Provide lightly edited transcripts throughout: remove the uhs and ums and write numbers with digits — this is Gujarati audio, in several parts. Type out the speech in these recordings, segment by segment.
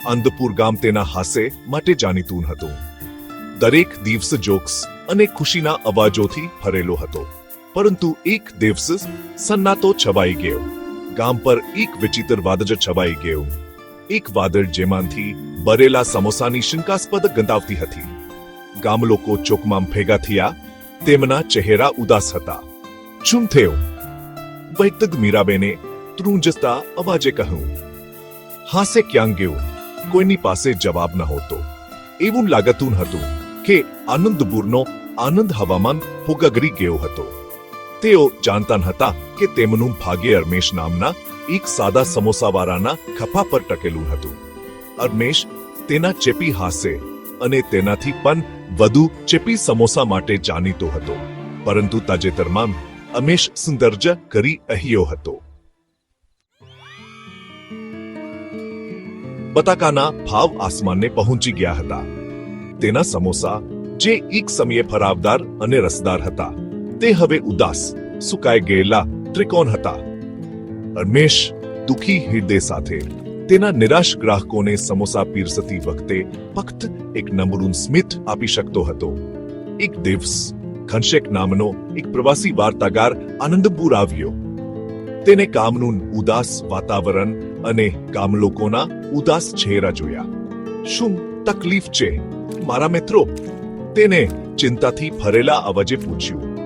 આનંદપુર ગામ તેના હાસ્ય માટે જાણીતું હતું. દરેક દિવસ જોક્સ અને ખુશીના અવાજોથી ભરેલો હતો. પરંતુ એક દિવસ સન્નાટો છવાઈ ગયો. ગામ પર એક વિચિત્ર વાદળ છવાઈ ગયું. એક વાદળ જેમાંથી બરેલા સમોસાની શંકાસ્પદ ગંધ આવતી હતી. ગામ લોકો ચોકમાં ભેગા થયા. તેમના ચહેરા ઉદાસ હતા. શું થયો? વૈતદ મીરાબેને ત્રુંજતા અવાજે કહ્યું. હાસ્ય ક્યાં ગયું? કોઈની પાસે જવાબ નહોતો. એવું લાગતું હતું કે આનંદપુરનો આનંદ હવામાન ફુગગરી ગયો હતો. તેઓ જાણતા હતા કે તેમનું ભાગ્ય રમેશ નામના એક સાદા સમોસાવાળાના ખભા પર ટકેલું હતું. રમેશ તેના ચેપી હાસ્ય અને તેનાથી પણ વધુ ચેપી સમોસા માટે જાણીતો હતો. પરંતુ તાજેતરમાં રમેશ સૌંદર્ય કરી રહ્યો હતો. બટાકાના ભાવ આસમાને પહોંચી ગયા હતા. તેના સમોસા જે એક સમયે ફરાવદાર અને રસદાર હતા તે હવે ઉદાસ સુકાઈ ગયેલા ત્રિકોણ હતા. રમેશ દુઃખી હૃદય સાથે તેના નિરાશ ગ્રાહકોને સમોસા પીરસતી વખતે ફક્ત એક નમ્ર સ્મિત આપી શકતો હતો. એક દિવસ ઘનશેક નામનો એક પ્રવાસી વાર્તાકાર આનંદપુર આવ્યો. તેને ગામનું ઉદાસ વાતાવરણ અને ગામ લોકોના ઉદાસ ચહેરા જોયા. શું તકલીફ છે મારા મિત્રો? તેને ચિંતાથી ભરેલા અવાજે પૂછ્યું.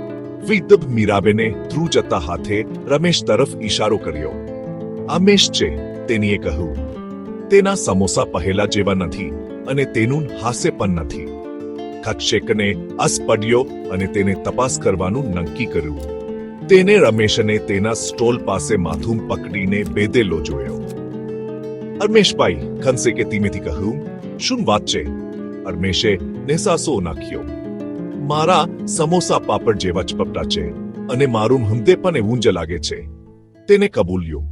વૈદબ મીરાબેને ધ્રુજતા હાથે રમેશ તરફ ઈશારો કર્યો. રમેશ છે, તેનીએ કહ્યું. તેના સમોસા પહેલા જેવા નથી અને તેનું હાસ્ય પણ નથી. ઘનશેકને આસ પડ્યો અને તેને તપાસ કરવાનું નક્કી કર્યું. તેને રમેશને તેના સ્ટોલ પાસે માથું પકડીને બેધેલો જોયો. રમેશભાઈ, ઘનશેકે ધીમેથી કહ્યું. શું વાત છે? રમેશે નેસાસો નાખ્યો. મારા સમોસા પાપડ જેવા જ પપટા છે અને મારું હૃદય પણ એવું જ લાગે છે. તેને કબૂલ્યું.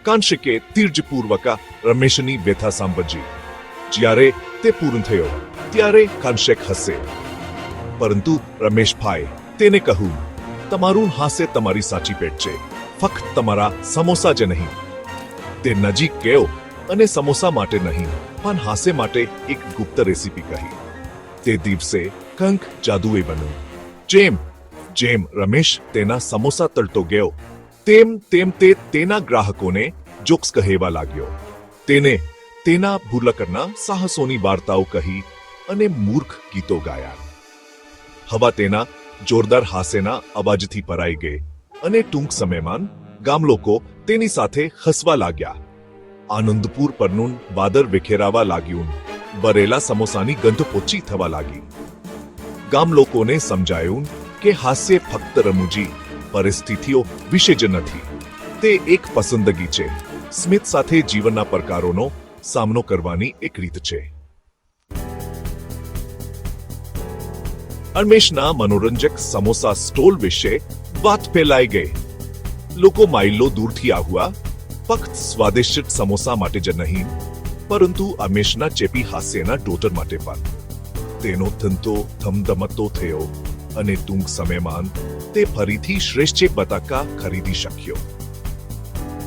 ઘનશેકે ધીરજપૂર્વક રમેશની વ્યથા સાંભળી. જ્યારે તે પૂર્ણ થયો ત્યારે ઘનશેક હસે. પરંતુ રમેશભાઈ, તેને કહ્યું, તમારું હાસ્ય તમારી સાચી પેટ છે, ફક્ત તમારા સમોસા જ નહીં. તે નજીક ગયો અને સમોસા માટે નહીં પણ હાસ્ય માટે એક ગુપ્ત રેસીપી કહી. તે દિવસે કંઈક જાદુઈ બન્યું. જેમ જેમ રમેશ તેના સમોસા તળતો ગયો તેમ તેમ તે તેના ગ્રાહકોને જોક્સ કહેવા લાગ્યો. તેને તેના ભૂલકરના સાહસોની વાર્તાઓ કહી અને મૂર્ખ ગીતો ગાયા. હવા તેના જોરદાર હાસ્યના અવાજથી ભરાઈ ગઈ અને ટૂંક સમયમાં ગામ લોકો તેની સાથે હસવા લાગ્યા. આનંદપુર પરનું વાદળ વિખેરાવા લાગ્યું. બરેલા સમોસાની ગંધ પોચી થવા લાગી. ગામ લોકોને સમજાયું કે હાસ્ય ફક્ત રમૂજી પરિસ્થિતિઓ વિશે જ નથી. તે એક પસંદગી છે. સ્મિત સાથે જીવનના પડકારોનો સામનો કરવાની એક રીત છે. રમેશના મનોરંજક સમોસા સ્ટોલ વિશે વાત ફેલાઈ ગઈ. લોકો માઇલો દૂરથી આવ્યા, ફક્ત સ્વાદિષ્ટ સમોસા માટે જ નહીં પરંતુ રમેશના ચેપી હાસ્યના ટોટર માટે પણ. તેનો ધંધો ધમધમતો થયો અને ટૂંક સમયમાં તે ફરીથી શ્રેષ્ઠ બટાકા ખરીદી શક્યો.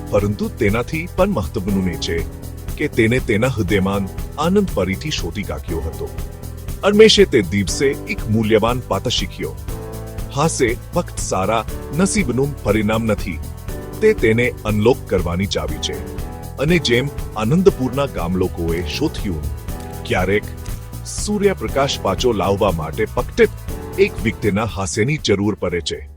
પરંતુ તેનાથી પણ મહત્વનું એ છે કે તેને તેના હૃદયમાં આનંદ ફરીથી શોધી કાઢ્યો હતો. રમેશે તે દિવસે એક મૂલ્યવાન પાઠ શીખ્યો. હાસ્ય ફક્ત સારા નસીબનું પરિણામ નથી, તે તેને અનલોક કરવાની ચાવી છે. અને જેમ આનંદપુરના ગામ લોકોએ શોધ્યું, ક્યારેક સૂર્યપ્રકાશ પાછો લાવવા માટે ફક્ત એક વ્યક્તિના હાસ્યની જરૂર પડે છે.